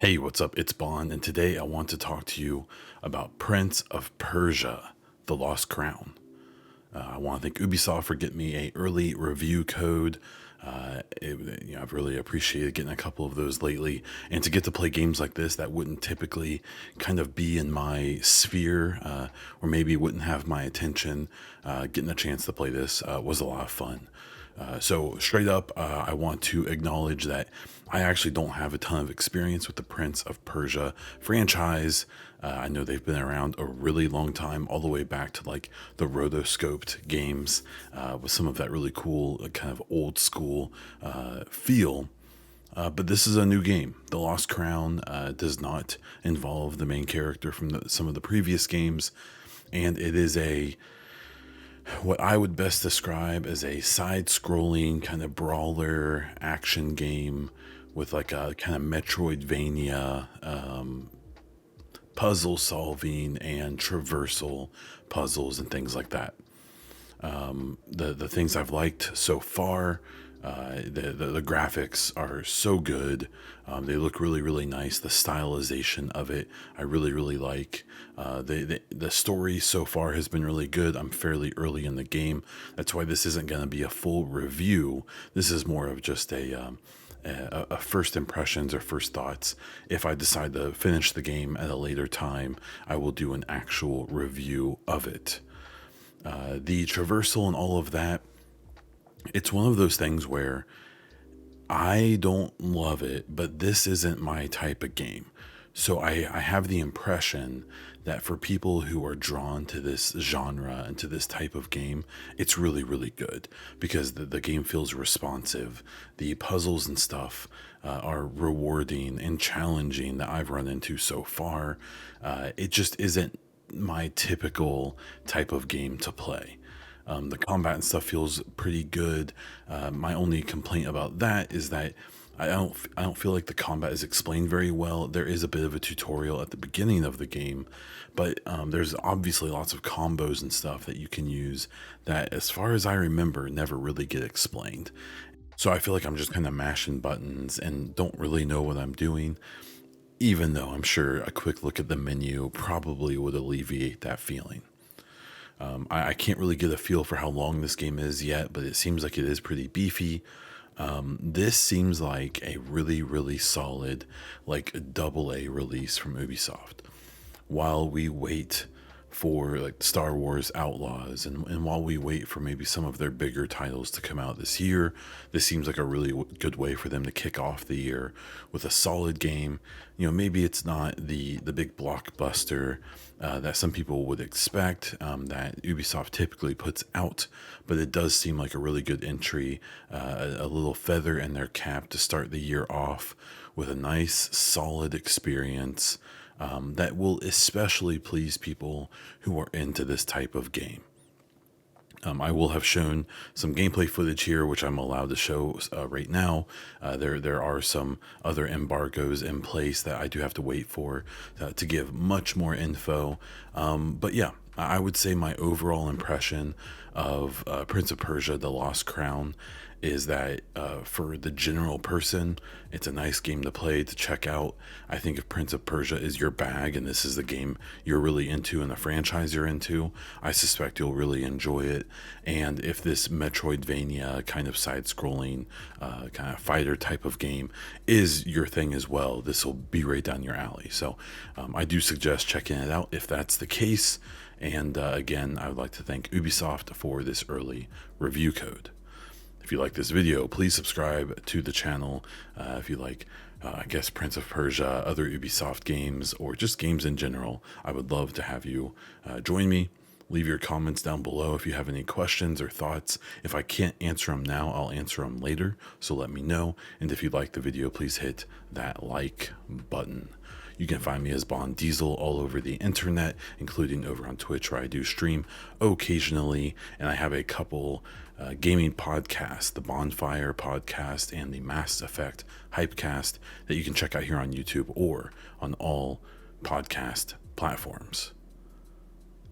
Hey, what's up? It's Bond, and today I want to talk to you about Prince of Persia, The Lost Crown. I want to thank Ubisoft for getting me a early review code. I've really appreciated getting a couple of those lately, and to get to play games like this that wouldn't typically kind of be in my sphere, or maybe wouldn't have my attention, getting a chance to play this was a lot of fun. So straight up, I want to acknowledge that I actually don't have a ton of experience with the Prince of Persia franchise. I know they've been around a really long time, all the way back to like the rotoscoped games, with some of that really cool, kind of old school feel. But this is a new game. The Lost Crown does not involve the main character from some of the previous games, and it is what I would best describe as a side-scrolling kind of brawler action game with like a kind of Metroidvania, puzzle solving and traversal puzzles and things like that. The things I've liked so far. The graphics are so good. They look really nice. The stylization of it, I really like. The story so far has been really good. I'm fairly early in the game. That's why this isn't going to be a full review. This is more of just a first impressions or first thoughts. If I decide to finish the game at a later time, I will do an actual review of it. The traversal and all of that, it's one of those things where I don't love it, but this isn't my type of game. So I have the impression that for people who are drawn to this genre and to this type of game, it's really good because the game feels responsive. The puzzles and stuff are rewarding and challenging that I've run into so far. It just isn't my typical type of game to play. The combat and stuff feels pretty good. My only complaint about that is that I don't feel like the combat is explained very well. There is a bit of a tutorial at the beginning of the game, but there's obviously lots of combos and stuff that you can use that, as far as I remember, never really get explained. So I feel like I'm just kind of mashing buttons and don't really know what I'm doing, even though I'm sure a quick look at the menu probably would alleviate that feeling. I can't really get a feel for how long this game is yet, but it seems like it is pretty beefy. This seems like a really solid, like double A release from Ubisoft. While we wait for like Star Wars Outlaws, and while we wait for maybe some of their bigger titles to come out this year, this seems like a really good way for them to kick off the year with a solid game. Maybe it's not the big blockbuster that some people would expect, that Ubisoft typically puts out, but it does seem like a really good entry, a little feather in their cap to start the year off with a nice solid experience that will especially please people who are into this type of game. I will have shown some gameplay footage here, which I'm allowed to show right now. There are some other embargoes in place that I do have to wait for to give much more info. But yeah, I would say my overall impression of Prince of Persia: The Lost Crown is that for the general person, it's a nice game to play, to check out. I think if Prince of Persia is your bag and this is the game you're really into and the franchise you're into, I suspect you'll really enjoy it. And if this Metroidvania kind of side-scrolling kind of fighter type of game is your thing as well, this will be right down your alley. So I do suggest checking it out if that's the case. And again, I would like to thank Ubisoft for this early review code. If you like this video, please subscribe to the channel. If you like, I guess, Prince of Persia, other Ubisoft games, or just games in general, I would love to have you join me. Leave your comments down below if you have any questions or thoughts. If I can't answer them now, I'll answer them later, so let me know. And if you like the video, please hit that like button. You can find me as Bond Diesel all over the internet, including over on Twitch, where I do stream occasionally, and I have a couple gaming podcasts, the Bonfire podcast and the Mass Effect Hypecast, that you can check out here on YouTube or on all podcast platforms.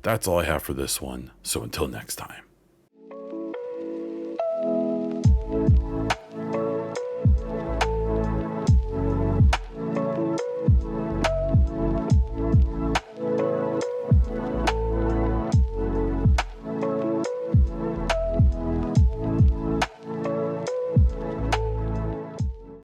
That's all I have for this one, so until next time.